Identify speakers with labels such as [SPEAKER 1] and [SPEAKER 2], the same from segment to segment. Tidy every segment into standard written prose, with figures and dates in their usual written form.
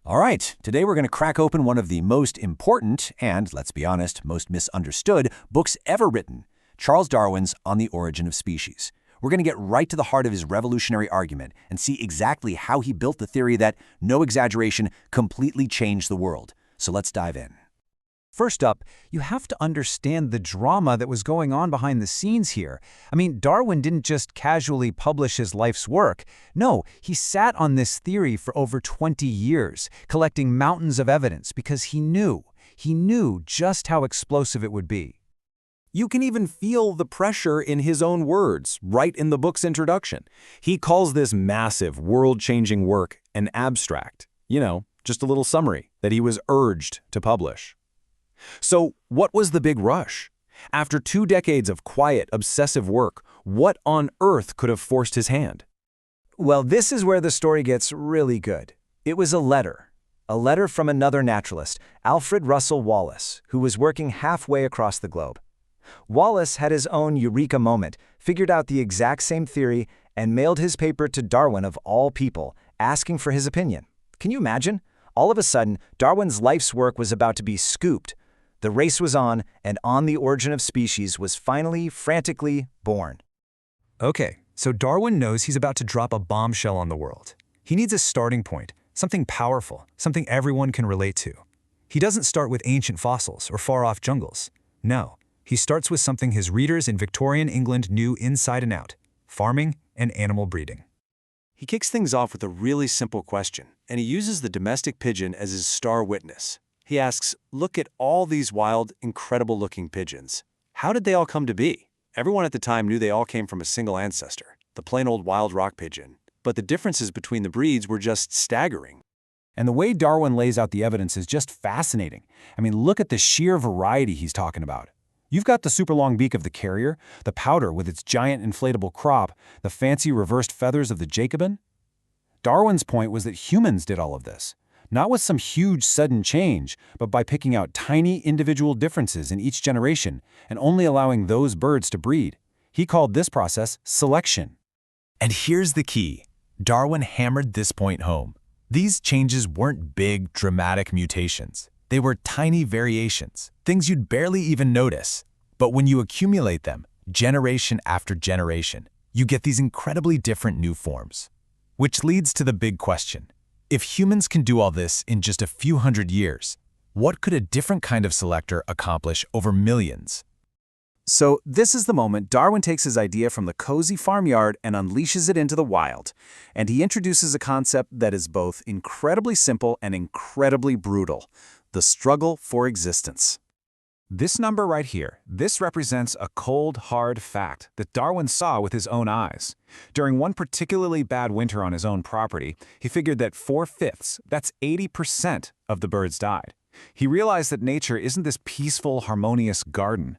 [SPEAKER 1] All right, today we're going to crack open one of the most important and, let's be honest, most misunderstood books ever written, Charles Darwin's On the Origin of Species. We're going to get right to the heart of his revolutionary argument and see exactly how he built the theory that, no exaggeration, completely changed the world. So let's dive in.
[SPEAKER 2] First up, you have to understand the drama that was going on behind the scenes here. I mean, Darwin didn't just casually publish his life's work. No, he sat on this theory for over 20 years, collecting mountains of evidence because he knew just how explosive it would be.
[SPEAKER 3] You can even feel the pressure in his own words, right in the book's introduction. He calls this massive, world-changing work an abstract. Just a little summary that he was urged to publish. So, what was the big rush? After 2 decades of quiet, obsessive work, what on earth could have forced his hand?
[SPEAKER 2] Well, this is where the story gets really good. It was a letter from another naturalist, Alfred Russel Wallace, who was working halfway across the globe. Wallace had his own eureka moment, figured out the exact same theory, and mailed his paper to Darwin of all people, asking for his opinion. Can you imagine? All of a sudden, Darwin's life's work was about to be scooped. The race was on, and On the Origin of Species was finally, frantically born.
[SPEAKER 4] Okay, so Darwin knows he's about to drop a bombshell on the world. He needs a starting point, something powerful, something everyone can relate to. He doesn't start with ancient fossils or far-off jungles. No, he starts with something his readers in Victorian England knew inside and out: farming and animal breeding.
[SPEAKER 3] He kicks things off with a really simple question, and he uses the domestic pigeon as his star witness. He asks, look at all these wild, incredible-looking pigeons. How did they all come to be? Everyone at the time knew they all came from a single ancestor, the plain old wild rock pigeon. But the differences between the breeds were just staggering.
[SPEAKER 1] And the way Darwin lays out the evidence is just fascinating. I mean, look at the sheer variety he's talking about. You've got the super long beak of the carrier, the pouter with its giant inflatable crop, the fancy reversed feathers of the Jacobin. Darwin's point was that humans did all of this. Not with some huge sudden change, but by picking out tiny individual differences in each generation and only allowing those birds to breed. He called this process selection.
[SPEAKER 5] And here's the key. Darwin hammered this point home. These changes weren't big, dramatic mutations. They were tiny variations, things you'd barely even notice. But when you accumulate them, generation after generation, you get these incredibly different new forms. Which leads to the big question. If humans can do all this in just a few hundred years, what could a different kind of selector accomplish over millions?
[SPEAKER 2] So this is the moment Darwin takes his idea from the cozy farmyard and unleashes it into the wild. And he introduces a concept that is both incredibly simple and incredibly brutal: the struggle for existence.
[SPEAKER 4] This number right here, this represents a cold, hard fact that Darwin saw with his own eyes. During one particularly bad winter on his own property, he figured that 4/5, that's 80% of the birds died. He realized that nature isn't this peaceful, harmonious garden.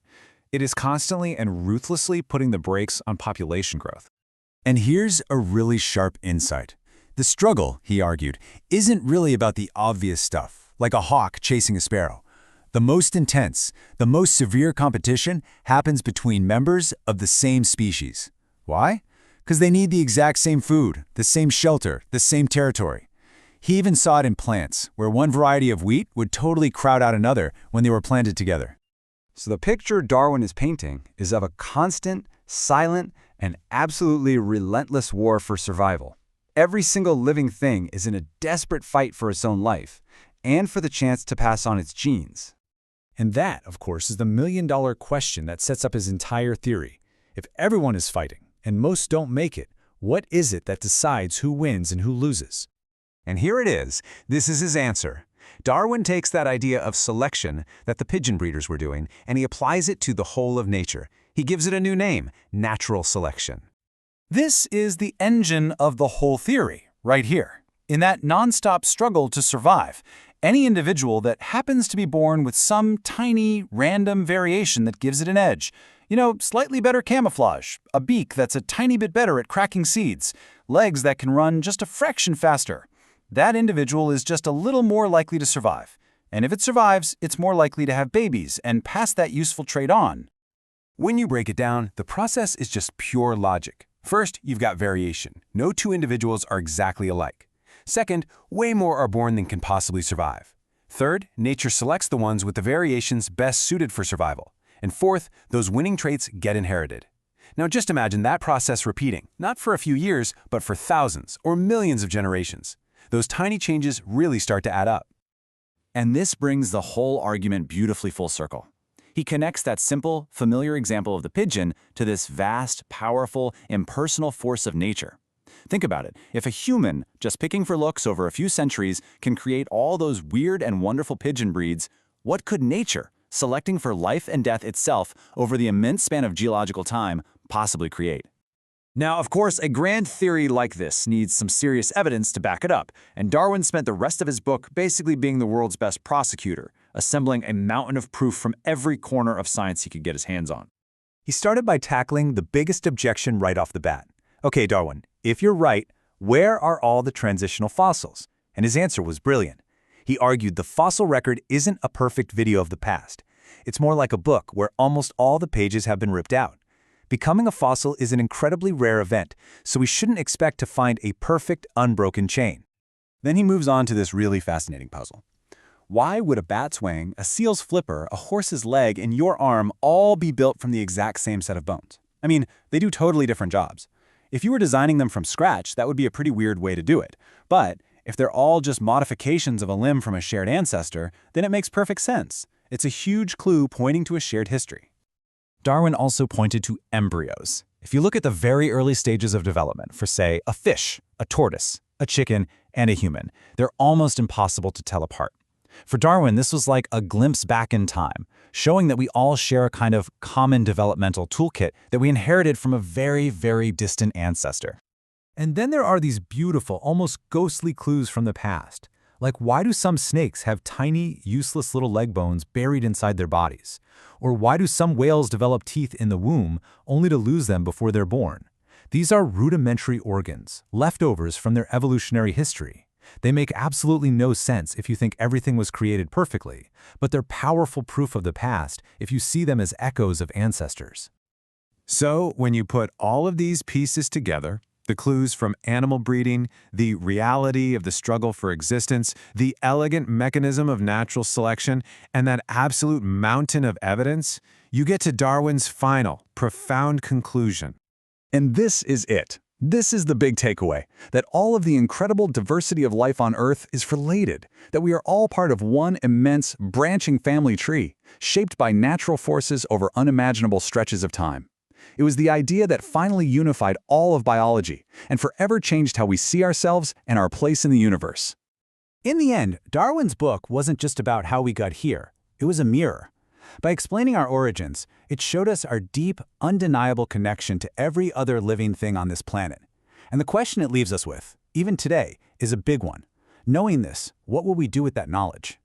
[SPEAKER 4] It is constantly and ruthlessly putting the brakes on population growth.
[SPEAKER 1] And here's a really sharp insight. The struggle, he argued, isn't really about the obvious stuff, like a hawk chasing a sparrow. The most intense, the most severe competition happens between members of the same species. Why? Because they need the exact same food, the same shelter, the same territory. He even saw it in plants, where one variety of wheat would totally crowd out another when they were planted together.
[SPEAKER 2] So the picture Darwin is painting is of a constant, silent, and absolutely relentless war for survival. Every single living thing is in a desperate fight for its own life, and for the chance to pass on its genes.
[SPEAKER 4] And that, of course, is the million-dollar question that sets up his entire theory. If everyone is fighting, and most don't make it, what is it that decides who wins and who loses?
[SPEAKER 2] And here it is. This is his answer. Darwin takes that idea of selection that the pigeon breeders were doing, and he applies it to the whole of nature. He gives it a new name: natural selection.
[SPEAKER 1] This is the engine of the whole theory, right here. In that nonstop struggle to survive, any individual that happens to be born with some tiny, random variation that gives it an edge, slightly better camouflage, a beak that's a tiny bit better at cracking seeds, legs that can run just a fraction faster, that individual is just a little more likely to survive. And if it survives, it's more likely to have babies and pass that useful trait on. When you break it down, the process is just pure logic. First, you've got variation. No two individuals are exactly alike.
[SPEAKER 3] Second, way more are born than can possibly survive. Third, nature selects the ones with the variations best suited for survival. And fourth, those winning traits get inherited. Now just imagine that process repeating, not for a few years, but for thousands or millions of generations. Those tiny changes really start to add up.
[SPEAKER 1] And this brings the whole argument beautifully full circle. He connects that simple, familiar example of the pigeon to this vast, powerful, impersonal force of nature. Think about it. If a human, just picking for looks over a few centuries, can create all those weird and wonderful pigeon breeds, what could nature, selecting for life and death itself over the immense span of geological time, possibly create? Now, of course, a grand theory like this needs some serious evidence to back it up, and Darwin spent the rest of his book basically being the world's best prosecutor, assembling a mountain of proof from every corner of science he could get his hands on.
[SPEAKER 2] He started by tackling the biggest objection right off the bat. Okay, Darwin, if you're right, where are all the transitional fossils? And his answer was brilliant. He argued the fossil record isn't a perfect video of the past. It's more like a book where almost all the pages have been ripped out. Becoming a fossil is an incredibly rare event, so we shouldn't expect to find a perfect, unbroken chain.
[SPEAKER 3] Then he moves on to this really fascinating puzzle. Why would a bat's wing, a seal's flipper, a horse's leg, and your arm all be built from the exact same set of bones? I mean, they do totally different jobs. If you were designing them from scratch, that would be a pretty weird way to do it. But if they're all just modifications of a limb from a shared ancestor, then it makes perfect sense. It's a huge clue pointing to a shared history.
[SPEAKER 5] Darwin also pointed to embryos. If you look at the very early stages of development for, say, a fish, a tortoise, a chicken, and a human, they're almost impossible to tell apart. For Darwin, this was like a glimpse back in time, showing that we all share a kind of common developmental toolkit that we inherited from a very, very distant ancestor. And then there are these beautiful, almost ghostly clues from the past. Like, why do some snakes have tiny, useless little leg bones buried inside their bodies? Or why do some whales develop teeth in the womb only to lose them before they're born? These are rudimentary organs, leftovers from their evolutionary history. They make absolutely no sense if you think everything was created perfectly, but they're powerful proof of the past if you see them as echoes of ancestors.
[SPEAKER 4] So, when you put all of these pieces together, the clues from animal breeding, the reality of the struggle for existence, the elegant mechanism of natural selection, and that absolute mountain of evidence, you get to Darwin's final, profound conclusion.
[SPEAKER 1] And this is it. This is the big takeaway, that all of the incredible diversity of life on Earth is related, that we are all part of one immense, branching family tree, shaped by natural forces over unimaginable stretches of time. It was the idea that finally unified all of biology and forever changed how we see ourselves and our place in the universe.
[SPEAKER 2] In the end, Darwin's book wasn't just about how we got here. It was a mirror. By explaining our origins, it showed us our deep, undeniable connection to every other living thing on this planet. And the question it leaves us with, even today, is a big one. Knowing this, what will we do with that knowledge?